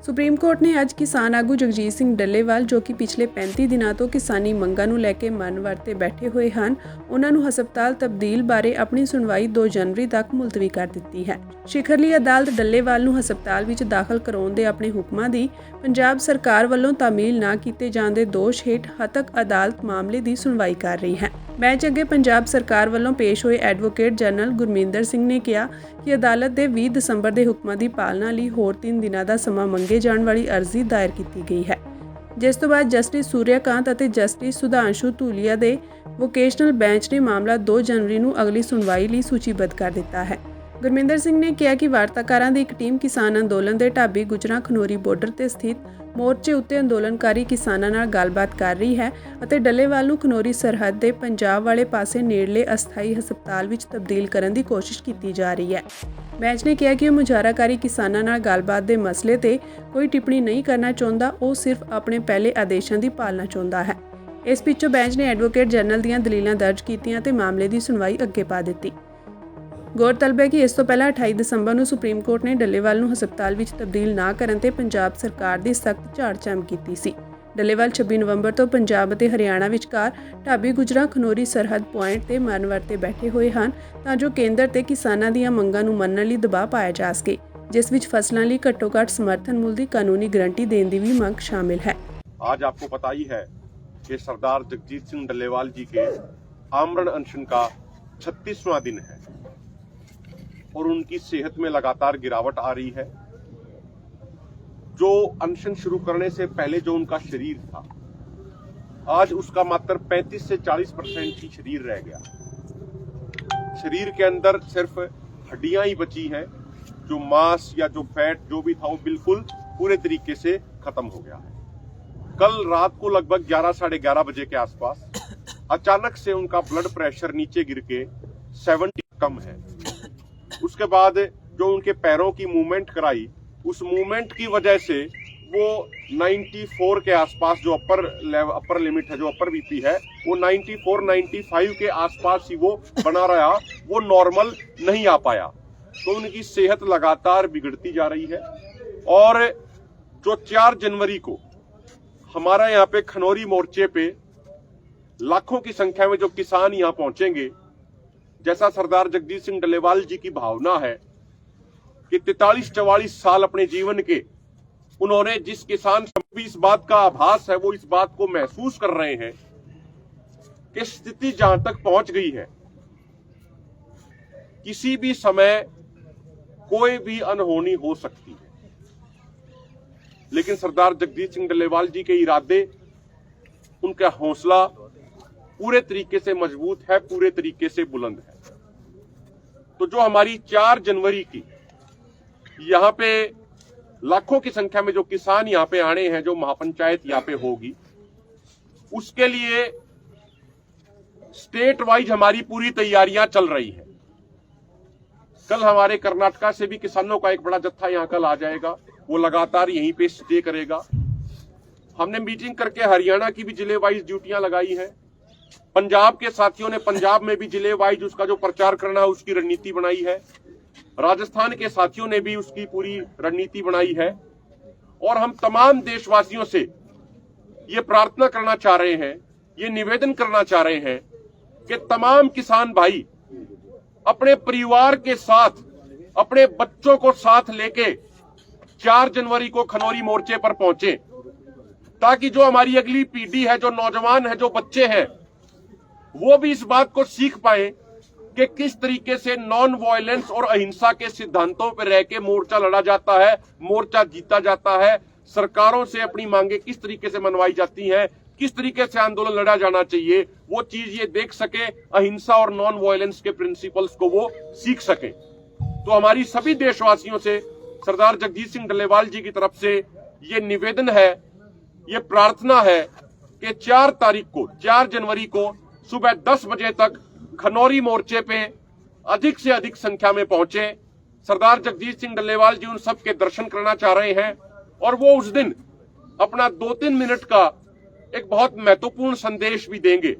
Supreme court ਨੇ ਅੱਜ ਕਿਸਾਨ ਆਗੂ ਜਗਜੀਤ ਸਿੰਘ ਡੱਲੇਵਾਲ ਜੋ ਕਿ ਪਿਛਲੇ 35 ਦਿਨਾਂ ਤੋਂ ਕਿਸਾਨੀ ਮੰਗਾਂ ਨੂੰ ਲੈ ਕੇ ਮਨ ਵਰਤੇ ਬੈਠੇ ਹੋਏ ਹਨ, ਉਹਨਾਂ ਨੂੰ ਹਸਪਤਾਲ ਤਬਦੀਲ ਬਾਰੇ ਆਪਣੀ ਸੁਣਵਾਈ 2 ਜਨਵਰੀ ਤੱਕ ਮੁਲਤਵੀ ਕਰ ਦਿੱਤੀ ਹੈ। ਸ਼ਿਖਰਲੀ ਅਦਾਲਤ ਡੱਲੇਵਾਲ ਨੂੰ ਹਸਪਤਾਲ ਵਿੱਚ ਦਾਖਲ ਕਰਾਉਣ ਦੇ ਆਪਣੇ ਹੁਕਮਾਂ ਦੀ ਪੰਜਾਬ ਸਰਕਾਰ ਵੱਲੋਂ ਤਾਮੀਲ ਨਾ ਕੀਤੇ ਜਾਣ ਦੇ ਦੋਸ਼ ਹੇਠ ਹੱਤਕ ਅਦਾਲਤ ਮਾਮਲੇ ਦੀ ਸੁਣਵਾਈ ਕਰ ਰਹੀ ਹੈ। ਬੈਂਚ ਅੱਗੇ ਪੰਜਾਬ ਸਰਕਾਰ ਵੱਲੋਂ ਪੇਸ਼ ਹੋਏ ਐਡਵੋਕੇਟ ਜਨਰਲ ਗੁਰਮਿੰਦਰ ਸਿੰਘ ਨੇ ਕਿਹਾ ਕਿ ਅਦਾਲਤ ਦੇ 20 ਦਸੰਬਰ ਦੇ ਹੁਕਮਾਂ ਦੀ ਪਾਲਣਾ ਲਈ ਹੋਰ 3 ਦਿਨਾਂ ਦਾ ਸਮਾਂ ਮੰਗੇ ਜਾਣ ਵਾਲੀ ਅਰਜ਼ੀ ਦਾਇਰ ਕੀਤੀ ਗਈ ਹੈ, ਜਿਸ ਤੋਂ ਬਾਅਦ ਜਸਟਿਸ ਸੂਰਿਆਕਾਂਤ ਅਤੇ ਜਸਟਿਸ ਸੁਧਾਂਸ਼ੂ ਧੂਲੀਆ ਦੇ ਵੋਕੇਸ਼ਨਲ ਬੈਂਚ ਨੇ ਮਾਮਲਾ 2 ਜਨਵਰੀ ਨੂੰ ਅਗਲੀ ਸੁਣਵਾਈ ਲਈ ਸੂਚੀਬੱਧ ਕਰ ਦਿੱਤਾ ਹੈ। ਗੁਰਮਿੰਦਰ ਸਿੰਘ ਨੇ ਕਿਹਾ ਕਿ ਵਾਰਤਾਕਾਰਾਂ ਦੀ ਇੱਕ ਟੀਮ ਕਿਸਾਨ ਅੰਦੋਲਨ ਦੇ ਢਾਬੀ ਗੁਜਰਾਂ ਖਨੌਰੀ ਬਾਰਡਰ ਤੇ ਸਥਿਤ ਮੋਰਚੇ ਉੱਤੇ ਅੰਦੋਲਨਕਾਰੀ ਕਿਸਾਨਾਂ ਨਾਲ ਗੱਲਬਾਤ ਕਰ ਰਹੀ ਹੈ ਅਤੇ ਡੱਲੇਵਾਲ ਨੂੰ ਖਨੌਰੀ ਸਰਹੱਦ ਦੇ ਪੰਜਾਬ ਵਾਲੇ ਪਾਸੇ ਨੇੜਲੇ ਅਸਥਾਈ ਹਸਪਤਾਲ ਵਿੱਚ ਤਬਦੀਲ ਕਰਨ ਦੀ ਕੋਸ਼ਿਸ਼ ਕੀਤੀ ਜਾ ਰਹੀ ਹੈ। ਬੈਂਚ ਨੇ ਕਿਹਾ ਕਿ ਉਹ ਮੁਜ਼ਾਹਰਾਕਾਰੀ ਕਿਸਾਨਾਂ ਨਾਲ ਗੱਲਬਾਤ ਦੇ ਮਸਲੇ ਤੇ ਕੋਈ ਟਿੱਪਣੀ ਨਹੀਂ ਕਰਨਾ ਚਾਹੁੰਦਾ, ਉਹ ਸਿਰਫ ਆਪਣੇ ਪਹਿਲੇ ਆਦੇਸ਼ਾਂ ਦੀ ਪਾਲਣਾ ਚਾਹੁੰਦਾ ਹੈ। ਇਸ ਪਿੱਛੋਂ ਬੈਂਚ ਨੇ ਐਡਵੋਕੇਟ ਜਨਰਲ ਦੀਆਂ ਦਲੀਲਾਂ ਦਰਜ ਕੀਤੀਆਂ ਤੇ ਮਾਮਲੇ ਦੀ ਸੁਣਵਾਈ ਅੱਗੇ ਪਾ ਦਿੱਤੀ। ਗੌਰਤਲਬ ਹੈ ਕਿ ਇਸ ਤੋਂ ਪਹਿਲਾਂ 28 ਦਸੰਬਰ ਨੂੰ ਸੁਪਰੀਮ ਕੋਰਟ ਨੇ ਡੱਲੇਵਾਲ ਨੂੰ ਹਸਪਤਾਲ ਵਿੱਚ ਤਬਦੀਲ ਨਾ ਕਰਨ ਤੇ ਪੰਜਾਬ ਸਰਕਾਰ ਦੀ ਸਖਤ ਝਾੜ-ਝੰਮ ਕੀਤੀ ਸੀ। ਡੱਲੇਵਾਲ 26 ਨਵੰਬਰ ਤੋਂ ਪੰਜਾਬ ਅਤੇ ਹਰਿਆਣਾ ਵਿਚਕਾਰ ਢਾਬੀ ਗੁਜਰਾਂ ਖਨੌਰੀ ਸਰਹੱਦ ਪੁਆਇੰਟ ਤੇ ਮਨ ਵਰਤੇ ਬੈਠੇ ਹੋਏ ਹਨ ਤਾਂ ਜੋ ਕੇਂਦਰ ਤੇ ਕਿਸਾਨਾਂ ਦੀਆਂ ਮੰਗਾਂ ਨੂੰ ਮੰਨਣ ਲਈ ਦਬਾਅ ਪਾਇਆ ਜਾ ਸਕੇ, ਜਿਸ ਵਿੱਚ ਫਸਲਾਂ ਲਈ ਘੱਟੋ-ਘੱਟ ਸਮਰਥਨ ਮੁੱਲ ਦੀ ਕਾਨੂੰਨੀ ਗਰੰਟੀ ਦੇਣ ਦੀ ਵੀ ਮੰਗ ਸ਼ਾमिल है। आज आपको पता ही है कि सरदार जगजीत सिंह डल्लेवाल जी के आमरण अनशन का 36वां दिन है और उनकी सेहत में लगातार गिरावट आ रही है। जो अनशन शुरू करने से पहले जो उनका शरीर था, आज उसका मात्र 35 से 40% ही शरीर रह गया। शरीर के अंदर सिर्फ हड्डियां ही बची हैं, जो मांस या जो फैट जो भी था वो बिल्कुल पूरे तरीके से खत्म हो गया है। कल रात को लगभग 11 साढ़े 11 बजे के आसपास अचानक से उनका ब्लड प्रेशर नीचे गिर के 70 कम है। उसके बाद जो उनके पैरों की मूवमेंट कराई, उस मूवमेंट की वजह से वो 94 के आसपास जो अपर लिमिट है, जो अपर बीपी है, वो 94-95 के आसपास ही वो बना रहा, वो नॉर्मल नहीं आ पाया। तो उनकी सेहत लगातार बिगड़ती जा रही है। और जो 4 जनवरी को हमारा यहाँ पे खनौरी मोर्चे पे लाखों की संख्या में जो किसान यहाँ पहुंचेंगे, जैसा सरदार जगजीत सिंह डल्लेवाल जी की भावना है कि 43-44 साल अपने जीवन के उन्होंने जिस किसान भी इस बात का आभास है, वो इस बात को महसूस कर रहे हैं कि स्थिति जहां तक पहुंच गई है, किसी भी समय कोई भी अनहोनी हो सकती है। लेकिन सरदार जगजीत सिंह डल्लेवाल जी के इरादे, उनका हौसला पूरे तरीके से मजबूत है, पूरे तरीके से बुलंद है। तो जो हमारी 4 जनवरी की यहाँ पे लाखों की संख्या में जो किसान यहाँ पे आने हैं, जो महापंचायत यहाँ पे होगी, उसके लिए स्टेट वाइज हमारी पूरी तैयारियां चल रही है। कल हमारे कर्नाटका से भी किसानों का एक बड़ा जत्था यहाँ कल आ जाएगा, वो लगातार यहीं पे स्टे करेगा। हमने मीटिंग करके हरियाणा की भी जिले वाइज ड्यूटियां लगाई है। पंजाब के साथियों ने पंजाब में भी जिले वाइज उसका जो प्रचार करना है उसकी रणनीति बनाई है। राजस्थान के साथियों ने भी उसकी पूरी रणनीति बनाई है। और हम तमाम देशवासियों से ये प्रार्थना करना चाह रहे हैं, ये निवेदन करना चाह रहे हैं कि तमाम किसान भाई अपने परिवार के साथ, अपने बच्चों को साथ लेके 4 जनवरी को खनौरी मोर्चे पर पहुंचे, ताकि जो हमारी अगली पीढ़ी है, जो नौजवान है, जो बच्चे हैं, वो भी इस बात को सीख पाए कि किस तरीके से नॉन वायलेंस और अहिंसा के सिद्धांतों पर रह के मोर्चा लड़ा जाता है, मोर्चा जीता जाता है। सरकारों से अपनी मांगे किस तरीके से मनवाई जाती हैं, किस तरीके से आंदोलन लड़ा जाना चाहिए, वो चीज ये देख सके, अहिंसा और नॉन वायलेंस के प्रिंसिपल्स को वो सीख सके। तो हमारी सभी देशवासियों से सरदार जगजीत सिंह डल्लेवाल जी की तरफ से ये निवेदन है, ये प्रार्थना है कि 4 जनवरी को सुबह 10 बजे तक खनौरी मोर्चे पे अधिक से अधिक संख्या में पहुंचे। सरदार जगजीत सिंह डल्लेवाल जी उन सब के दर्शन करना चाह रहे हैं और वो उस दिन अपना 2-3 मिनट का एक बहुत महत्वपूर्ण संदेश भी देंगे।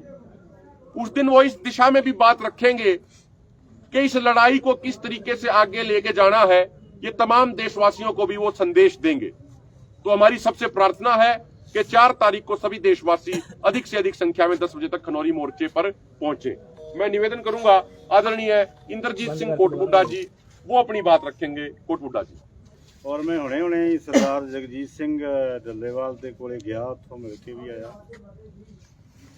उस दिन वो इस दिशा में भी बात रखेंगे कि इस लड़ाई को किस तरीके से आगे लेके जाना है, ये तमाम देशवासियों को भी वो संदेश देंगे। तो हमारी सबसे प्रार्थना है कि 4 तारीख को सभी देशवासी अधिक से अधिक संख्या में 10 बजे तक खनौरी मोर्चे पर पहुंचे। मैं निवेदन करूंगा आदरणीय इंद्रजीत सिंह कोटमुड्डा जी वो अपनी बात रखेंगे। कोटमुड्डा जी। और मैं हुणे ही सरदार जगजीत सिंह डल्लेवाल ਦੇ ਕੋਲੇ ਗਿਆ, ਉੱਥੋਂ ਮਿਲ ਕੇ ਵੀ ਆਇਆ।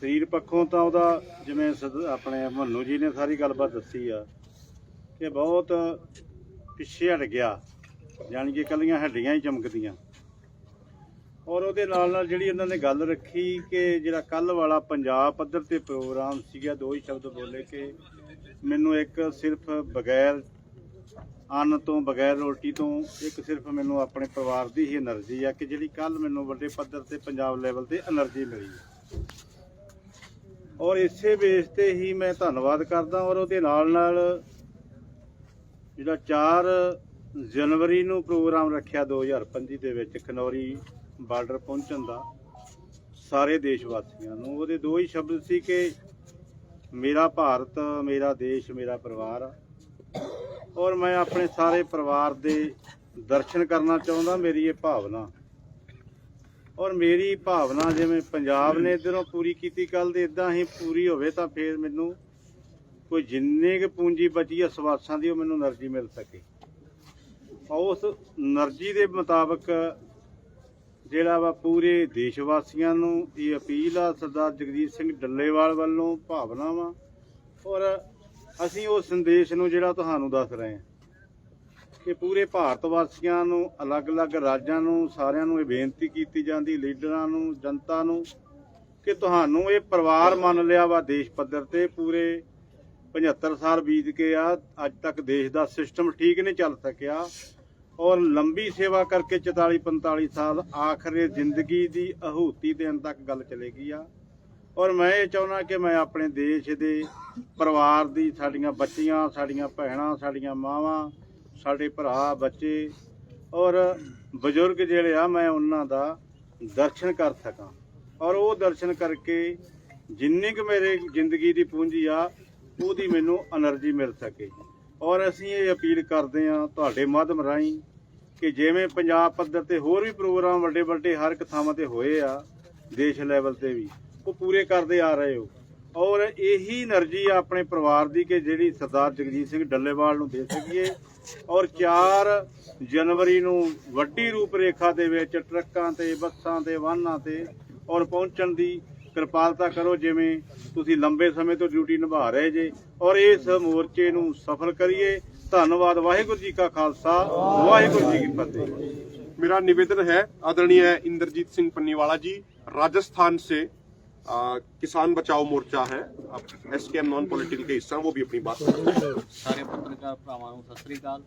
ਸਰੀਰ ਪੱਖੋਂ ਤਾਂ ਉਹਦਾ ਜਿਵੇਂ ਆਪਣੇ ਮੰਨੂ ਜੀ ਨੇ ਸਾਰੀ ਗੱਲਬਾਤ ਦੱਸੀ ਆ ਕਿ ਬਹੁਤ ਪਿੱਛੇ ਹਟ ਗਿਆ, ਜਾਣੀ ਕਿ ਕੱਲੀਆਂ ਹੱਡੀਆਂ ਹੀ ਚਮਕਦੀਆਂ। ਔਰ ਉਹਦੇ ਨਾਲ ਜਿਹੜੀ ਇਹਨਾਂ ਨੇ ਗੱਲ ਰੱਖੀ ਕਿ ਜਿਹੜਾ ਕੱਲ ਵਾਲਾ ਪੰਜਾਬ ਪੱਧਰ ਤੇ ਪ੍ਰੋਗਰਾਮ ਸੀਗਾ, 2 ਹੀ ਸ਼ਬਦ ਬੋਲੇ ਕਿ ਮੈਨੂੰ ਇੱਕ ਸਿਰਫ ਬਗੈਰ ਅੰਨ ਤੋਂ ਬਗੈਰ ਰੋਟੀ ਤੋਂ ਇੱਕ ਸਿਰਫ ਮੈਨੂੰ ਆਪਣੇ ਪਰਿਵਾਰ ਦੀ ਹੀ એનર્ਜੀ ਆ ਕਿ ਜਿਹੜੀ ਕੱਲ ਮੈਨੂੰ ਵੱਡੇ ਪੱਧਰ ਤੇ ਪੰਜਾਬ ਲੈਵਲ ਤੇ એનર્ਜੀ ਮਿਲੀ ਹੈ। ਔਰ ਇਸੇ ਬੇਸ ਤੇ ਹੀ ਮੈਂ ਧੰਨਵਾਦ ਕਰਦਾ। ਔਰ ਉਹਦੇ ਨਾਲ ਜਿਹੜਾ 4 ਜਨਵਰੀ ਨੂੰ ਪ੍ਰੋਗਰਾਮ ਰੱਖਿਆ 2025 ਦੇ ਵਿੱਚ ਖਨੌਰੀ ਬਾਰਡਰ ਪਹੁੰਚਣ ਦਾ ਸਾਰੇ ਦੇਸ਼ ਵਾਸੀਆਂ ਨੂੰ, ਉਹਦੇ 2 ਹੀ ਸ਼ਬਦ ਸੀ ਕਿ ਮੇਰਾ ਭਾਰਤ, ਮੇਰਾ ਦੇਸ਼, ਮੇਰਾ ਪਰਿਵਾਰ ਆ। ਔਰ ਮੈਂ ਆਪਣੇ ਸਾਰੇ ਪਰਿਵਾਰ ਦੇ ਦਰਸ਼ਨ ਕਰਨਾ ਚਾਹੁੰਦਾ। ਮੇਰੀ ਇਹ ਭਾਵਨਾ ਔਰ ਮੇਰੀ ਭਾਵਨਾ ਜਿਵੇਂ ਪੰਜਾਬ ਨੇ ਇੱਧਰੋਂ ਪੂਰੀ ਕੀਤੀ ਕੱਲ ਦੇ, ਇੱਦਾਂ ਹੀ ਪੂਰੀ ਹੋਵੇ ਤਾਂ ਫਿਰ ਮੈਨੂੰ ਕੋਈ ਜਿੰਨੀ ਕੁ ਪੂੰਜੀ ਬਚੀ ਆ ਸਵਾਸਾਂ ਦੀ, ਉਹ ਮੈਨੂੰ એનર્ਜੀ ਮਿਲ ਸਕੇ। ਉਸ એનર્ਜੀ ਦੇ ਮੁਤਾਬਕ ਜਿਹੜਾ ਵਾ ਪੂਰੇ ਦੇਸ਼ ਵਾਸੀਆਂ ਨੂੰ ਇਹ ਅਪੀਲ ਆ ਸਰਦਾਰ ਜਗਜੀਤ ਸਿੰਘ ਡੱਲੇਵਾਲ ਵੱਲੋਂ ਭਾਵਨਾਵਾਂ, ਔਰ ਅਸੀਂ ਉਹ ਸੰਦੇਸ਼ ਨੂੰ ਜਿਹੜਾ ਤੁਹਾਨੂੰ ਦੱਸ ਰਹੇ ਹਾਂ ਕਿ ਪੂਰੇ ਭਾਰਤ ਵਾਸੀਆਂ ਨੂੰ, ਅਲੱਗ-ਅਲੱਗ ਰਾਜਾਂ ਨੂੰ, ਸਾਰਿਆਂ ਨੂੰ ਇਹ ਬੇਨਤੀ ਕੀਤੀ ਜਾਂਦੀ, ਲੀਡਰਾਂ ਨੂੰ, ਜਨਤਾ ਨੂੰ, ਕਿ ਤੁਹਾਨੂੰ ਇਹ ਪਰਿਵਾਰ ਮੰਨ ਲਿਆ ਵਾ ਦੇਸ਼ ਪੱਧਰ ਤੇ। ਪੂਰੇ 75 ਸਾਲ ਬੀਤ ਕੇ ਆ, ਅੱਜ ਤੱਕ ਦੇਸ਼ ਦਾ ਸਿਸਟਮ ਠੀਕ ਨਹੀਂ ਚੱਲ ਸਕਿਆ ਔਰ ਲੰਬੀ ਸੇਵਾ ਕਰਕੇ 44-45 ਸਾਲ ਆਖਰੇ ਜ਼ਿੰਦਗੀ ਦੀ ਆਹੂਤੀ ਦੇਣ ਤੱਕ ਗੱਲ ਚਲੇਗੀ ਆ। ਔਰ ਮੈਂ ਇਹ ਚਾਹੁੰਦਾ ਕਿ ਮੈਂ ਆਪਣੇ ਦੇਸ਼ ਦੇ ਪਰਿਵਾਰ ਦੀ, ਸਾਡੀਆਂ ਬੱਚੀਆਂ, ਸਾਡੀਆਂ ਭੈਣਾਂ, ਸਾਡੀਆਂ ਮਾਵਾਂ, ਸਾਡੇ ਭਰਾ, ਬੱਚੇ ਔਰ ਬਜ਼ੁਰਗ ਜਿਹੜੇ ਆ, ਮੈਂ ਉਹਨਾਂ ਦਾ ਦਰਸ਼ਨ ਕਰ ਸਕਾਂ ਔਰ ਉਹ ਦਰਸ਼ਨ ਕਰਕੇ ਜਿੰਨੀ ਕੁ ਮੇਰੇ ਜ਼ਿੰਦਗੀ ਦੀ ਪੂੰਜੀ ਆ ਉਹਦੀ ਮੈਨੂੰ એનર્ਜੀ ਮਿਲ ਸਕੇ। ਔਰ ਅਸੀਂ ਇਹ ਅਪੀਲ ਕਰਦੇ ਹਾਂ ਤੁਹਾਡੇ ਮਾਧਿਅਮ ਰਾਹੀਂ ਕਿ ਜਿਵੇਂ ਪੰਜਾਬ ਪੱਧਰ ਤੇ ਹੋਰ ਵੀ ਪ੍ਰੋਗਰਾਮ ਵੱਡੇ ਵੱਡੇ ਹਰ ਇੱਕ ਥਾਵਾਂ ਤੇ ਹੋਏ ਆ, ਦੇਸ਼ ਲੈਵਲ ਤੇ ਵੀ ਉਹ ਪੂਰੇ ਕਰਦੇ ਆ ਰਹੇ ਹੋ। ਔਰ ਇਹੀ એનર્ਜੀ ਆ ਆਪਣੇ ਪਰਿਵਾਰ ਦੀ ਕਿ ਜਿਹੜੀ ਸਰਦਾਰ ਜਗਜੀਤ ਸਿੰਘ ਡੱਲੇਵਾਲ ਨੂੰ ਦੇ ਸਕੀਏ। ਔਰ 4 ਜਨਵਰੀ ਨੂੰ ਵੱਡੀ ਰੂਪ ਰੇਖਾ ਦੇ ਵਿੱਚ ਟਰੱਕਾਂ ਤੇ, ਬੱਸਾਂ ਤੇ, ਵਾਹਨਾਂ ਤੇ ਔਰ ਪਹੁੰਚਣ ਦੀ ਕਿਰਪਾਲਤਾ ਕਰੋ, ਜਿਵੇਂ ਤੁਸੀਂ ਲੰਬੇ ਸਮੇਂ ਤੋਂ ਡਿਊਟੀ ਨਿਭਾ ਰਹੇ ਜੇ। ਔਰ ਇਸ ਮੋਰਚੇ ਨੂੰ ਸਫਲ ਕਰੀਏ। ਧੰਨਵਾਦ। ਵਾਹਿਗੁਰੂ जी का खालसा, वाहिगुरु जी की फतेह। मेरा निवेदन है आदरणीय इंद्रजीत सिंह पन्नीवाला जी, राजस्थान से किसान बचाओ मोर्चा है, अब SKM नॉन पॉलिटिकल के हिस्सा, वो भी अपनी बात करें। ਸਾਰੇ ਪੱਤਰਕਾਰ ਭਰਾਵਾਂ ਨੂੰ ਸਤਿ ਸ੍ਰੀ ਅਕਾਲ।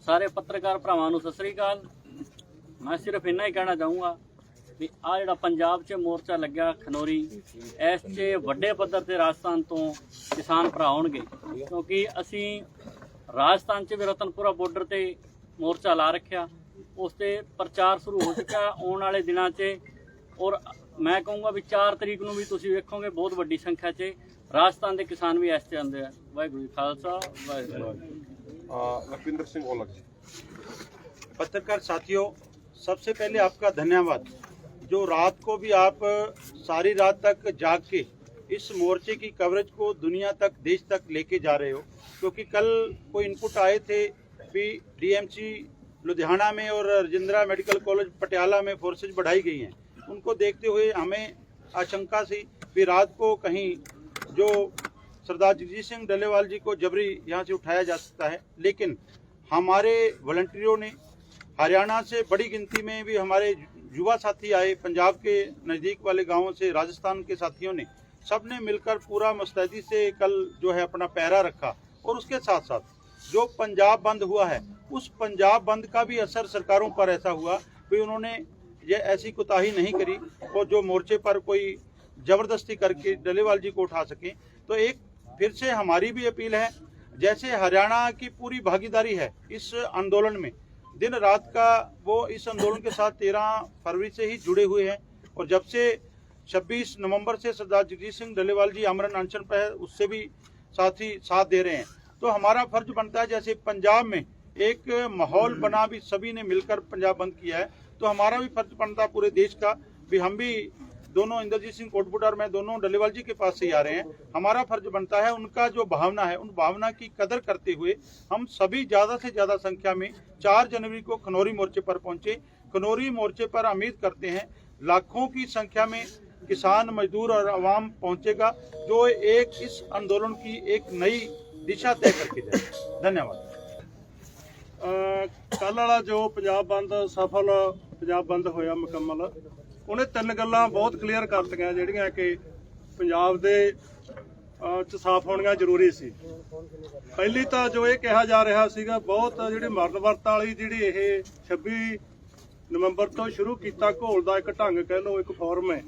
ਸਾਰੇ ਪੱਤਰਕਾਰ ਭਰਾਵਾਂ ਨੂੰ ਸਤਿ ਸ੍ਰੀ ਅਕਾਲ। ਮੈਂ ਸਿਰਫ ਇੰਨਾ ਹੀ ਕਹਿਣਾ ਚਾਹੂੰਗਾ ਵੀ ਆ ਜਿਹੜਾ ਪੰਜਾਬ 'ਚ ਮੋਰਚਾ ਲੱਗਿਆ ਖਨੌਰੀ, ਇਸ 'ਚ ਵੱਡੇ ਪੱਧਰ ਤੇ ਰਾਜਸਥਾਨ ਤੋਂ ਕਿਸਾਨ ਭਰਾ ਆਉਣਗੇ, ਕਿਉਂਕਿ ਅਸੀਂ ਰਾਜਸਥਾਨ 'ਚ ਵੀ ਰਤਨਪੁਰਾ ਬਾਰਡਰ ਤੇ ਮੋਰਚਾ ਲਾ ਰੱਖਿਆ, ਉਸ ਤੇ ਪ੍ਰਚਾਰ ਸ਼ੁਰੂ ਹੋ ਚੁੱਕਾ ਆਉਣ ਵਾਲੇ ਦਿਨਾਂ 'ਚ। ਔਰ ਮੈਂ ਕਹੂੰਗਾ ਵੀ 4 ਤਰੀਕ ਨੂੰ ਵੀ ਤੁਸੀਂ ਵੇਖੋਗੇ ਬਹੁਤ ਵੱਡੀ ਸੰਖਿਆ 'ਚ ਰਾਜਸਥਾਨ ਦੇ ਕਿਸਾਨ ਵੀ ਇਸ 'ਚ ਆਉਂਦੇ ਆ। ਵਾਹਿਗੁਰੂ ਜੀ ਖਾਲਸਾ, ਵਾਹਿਗੁਰੂ। लखविंदर सिंह ओलख जी। पत्रकार साथियों, सबसे पहले आपका धन्यवाद जो रात को भी आप सारी रात तक जाग के इस मोर्चे की कवरेज को दुनिया तक, देश तक लेके जा रहे हो। क्योंकि कल कोई इनपुट आए थे भी DMC लुधियाना में और राजेंद्रा मेडिकल कॉलेज पटियाला में फोर्सेज बढ़ाई गई हैं, उनको देखते हुए हमें आशंका सी भी रात को कहीं जो सरदार जगजीत सिंह डल्लेवाल जी को जबरी यहाँ से उठाया जा सकता है। लेकिन हमारे वॉलंटियरों ने, हरियाणा से बड़ी गिनती में भी हमारे युवा साथी आए, पंजाब के नज़दीक वाले गांवों से, राजस्थान के साथियों ने, सब ने मिलकर पूरा मुस्तैदी से कल जो है अपना पहरा रखा। और उसके साथ साथ जो पंजाब बंद हुआ है, उस पंजाब बंद का भी असर सरकारों पर ऐसा हुआ कि उन्होंने ये ऐसी कोताही नहीं करी और जो मोर्चे पर कोई ज़बरदस्ती करके डल्लेवाल जी को उठा सकें। तो एक फिर से हमारी भी अपील है, जैसे हरियाणा की पूरी भागीदारी है इस आंदोलन में, दिन रात का वो इस आंदोलन के साथ 13 फरवरी से ही जुड़े हुए हैं। और जब से 26 नवंबर से सरदार जगजीत सिंह डल्लेवाल जी आमरण अनशन पर है, उससे भी साथी साथ दे रहे हैं। तो हमारा फर्ज बनता है, जैसे पंजाब में एक माहौल बना भी सभी ने मिलकर पंजाब बंद किया है। तो हमारा भी फर्ज बनता पूरे देश का भी हम भी दोनों इंद्रजीत सिंह कोटपुट और मैं दोनों डल्लेवाल जी के पास से ही आ रहे हैं। हमारा फर्ज बनता है उनका जो भावना है उन भावना की कदर करते हुए हम सभी ज़्यादा से ज़्यादा संख्या में 4 जनवरी को खनौरी मोर्चे पर पहुंचे। खनौरी मोर्चे पर उम्मीद करते हैं लाखों की संख्या में किसान मजदूर और आवाम पहुंचेगा, जो एक इस आंदोलन की एक नई दिशा तय करके जाएगा। धन्यवाद। ਕੱਲ੍ਹ ਵਾਲਾ ਜੋ ਪੰਜਾਬ ਬੰਦ ਸਫਲ ਪੰਜਾਬ ਬੰਦ ਹੋਇਆ ਮੁਕੰਮਲ, ਉਹਨੇ 3 ਗੱਲਾਂ ਬਹੁਤ ਕਲੀਅਰ ਕਰਤੀਆਂ ਜਿਹੜੀਆਂ ਕਿ ਪੰਜਾਬ ਦੇ ਚ ਸਾਫ਼ ਹੋਣੀਆਂ ਜ਼ਰੂਰੀ ਸੀ। ਪਹਿਲੀ ਤਾਂ ਜੋ ਇਹ ਕਿਹਾ ਜਾ ਰਿਹਾ ਸੀਗਾ ਬਹੁਤ ਜਿਹੜੀ ਮਰਨ ਵਰਤ ਵਾਲੀ ਜਿਹੜੀ ਇਹ 26 ਨਵੰਬਰ ਤੋਂ ਸ਼ੁਰੂ ਕੀਤਾ ਘੋਲ ਦਾ ਇੱਕ ਢੰਗ ਕਹਿ ਲਓ, ਇੱਕ ਫਾਰਮ ਹੈ।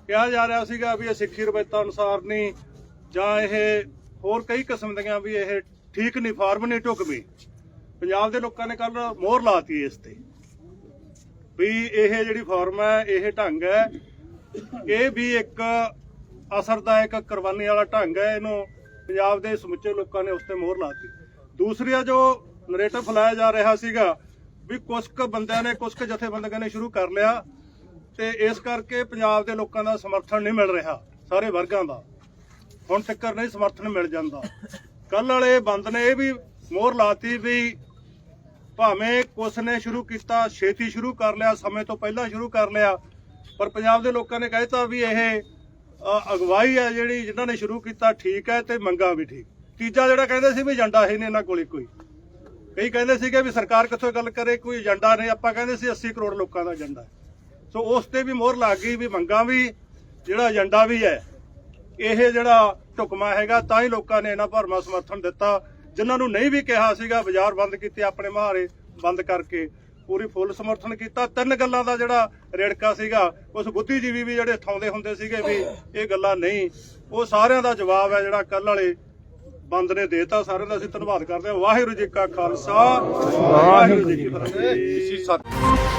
ਕਿਹਾ ਜਾ ਰਿਹਾ ਸੀਗਾ ਵੀ ਇਹ ਸਿੱਖੀ ਰਵਾਇਤਾਂ ਅਨੁਸਾਰ ਨਹੀਂ ਜਾਂ ਇਹ ਹੋਰ ਕਈ ਕਿਸਮ ਦੀਆਂ ਵੀ ਇਹ ਠੀਕ ਨਹੀਂ, ਫਾਰਮ ਨਹੀਂ ਢੁਕਵੀਂ। ਪੰਜਾਬ ਦੇ ਲੋਕਾਂ ਨੇ ਕੱਲ ਮੋਹਰ ਲਾਤੀ ਇਸ ਤੇ ਵੀ ਇਹ ਜਿਹੜੀ ਫਾਰਮ ਹੈ, ਇਹ ਢੰਗ ਹੈ, ਇਹ ਵੀ ਇੱਕ ਅਸਰਦਾਇਕ ਕੁਰਬਾਨੀ ਵਾਲਾ ਢੰਗ ਹੈ। ਇਹਨੂੰ ਪੰਜਾਬ ਦੇ ਸਮੁੱਚੇ ਲੋਕਾਂ ਨੇ ਉਸ ਤੇ ਮੋਹਰ ਲਾਤੀ। ਦੂਸਰੀ ਜੋ ਨਰੇਟਿਵ ਫੈਲਾਇਆ ਜਾ ਰਿਹਾ ਸੀਗਾ ਵੀ ਕੁਝ ਕੁ ਬੰਦਿਆਂ ਨੇ, ਕੁਝ ਕੁ ਜਥੇਬੰਦੀਆਂ ਨੇ ਸ਼ੁਰੂ ਕਰ ਲਿਆ ਤੇ ਇਸ ਕਰਕੇ ਪੰਜਾਬ ਦੇ ਲੋਕਾਂ ਦਾ ਸਮਰਥਨ ਨਹੀਂ ਮਿਲ ਰਿਹਾ, ਸਾਰੇ ਵਰਗਾਂ ਦਾ ਹੁਣ ਤੱਕ ਨਹੀਂ ਸਮਰਥਨ ਮਿਲ ਜਾਂਦਾ। ਕੱਲ ਵਾਲੇ ਬੰਦ ਨੇ ਇਹ ਵੀ ਮੋਹਰ ਲਾਤੀ ਵੀ ਭਾਵੇਂ ਕੁਛ ਨੇ ਸ਼ੁਰੂ ਕੀਤਾ, ਛੇਤੀ ਸ਼ੁਰੂ ਕਰ ਲਿਆ, ਸਮੇਂ ਤੋਂ ਪਹਿਲਾਂ ਸ਼ੁਰੂ ਕਰ ਲਿਆ, ਪਰ ਪੰਜਾਬ ਦੇ ਲੋਕਾਂ ਨੇ ਕਹਿਤਾ ਵੀ ਇਹ ਅਗਵਾਈ ਹੈ ਜਿਹੜੀ ਜਿਨ੍ਹਾਂ ਨੇ ਸ਼ੁਰੂ ਕੀਤਾ ਠੀਕ ਹੈ ਤੇ ਮੰਗਾਂ ਵੀ ਠੀਕ। ਤੀਜਾ ਜਿਹੜਾ ਕਹਿੰਦੇ ਸੀ ਵੀ ਏਜੰਡਾ ਹੀ ਨਹੀਂ ਇਹਨਾਂ ਕੋਲ ਕੋਈ, ਕਈ ਕਹਿੰਦੇ ਸੀਗੇ ਵੀ ਸਰਕਾਰ ਕਿੱਥੋਂ ਗੱਲ ਕਰੇ, ਕੋਈ ਏਜੰਡਾ ਨਹੀਂ। ਆਪਾਂ ਕਹਿੰਦੇ ਸੀ 80 ਕਰੋੜ ਲੋਕਾਂ ਦਾ ਏਜੰਡਾ ਹੈ। ਸੋ ਉਸ ਤੇ ਵੀ ਮੋਹਰ ਲੱਗ ਗਈ ਵੀ ਮੰਗਾਂ ਵੀ ਜਿਹੜਾ ਏਜੰਡਾ ਵੀ ਹੈ, ਇਹ ਜਿਹੜਾ ਢੁਕਮਾ ਹੈਗਾ, ਤਾਂ ਹੀ ਲੋਕਾਂ ਨੇ ਇਹਨਾਂ ਭਰਮਾ ਸਮਰਥਨ ਦਿੱਤਾ। ਜਿਨ੍ਹਾਂ ਨੂੰ ਨਹੀਂ ਵੀ ਕਿਹਾ ਸੀਗਾ ਬਾਜ਼ਾਰ ਬੰਦ ਕੀਤੇ, ਆਪਣੇ ਮੁਹਾਰੇ ਬੰਦ ਕਰਕੇ ਪੂਰੀ ਫੁੱਲ ਸਮਰਥਨ ਕੀਤਾ। 3 ਗੱਲਾਂ ਦਾ ਜਿਹੜਾ ਰੇੜਕਾ ਸੀਗਾ, ਉਸ ਬੁੱਧੀਜੀਵੀ ਵੀ ਜਿਹੜੇ ਥਾਉਂਦੇ ਹੁੰਦੇ ਸੀਗੇ ਵੀ ਇਹ ਗੱਲਾਂ ਨਹੀਂ, ਉਹ ਸਾਰਿਆਂ ਦਾ ਜਵਾਬ ਹੈ ਜਿਹੜਾ ਕੱਲ ਵਾਲੇ ਬੰਦ ਨੇ ਦੇਤਾ। ਸਾਰਿਆਂ ਦਾ ਅਸੀਂ ਧੰਨਵਾਦ ਕਰਦੇ ਹਾਂ। ਵਾਹਿਗੁਰੂ ਜੀ ਕਾ ਖਾਲਸਾ, ਵਾਹਿਗੁਰੂ ਜੀ ਕੀ ਫਤਿਹ।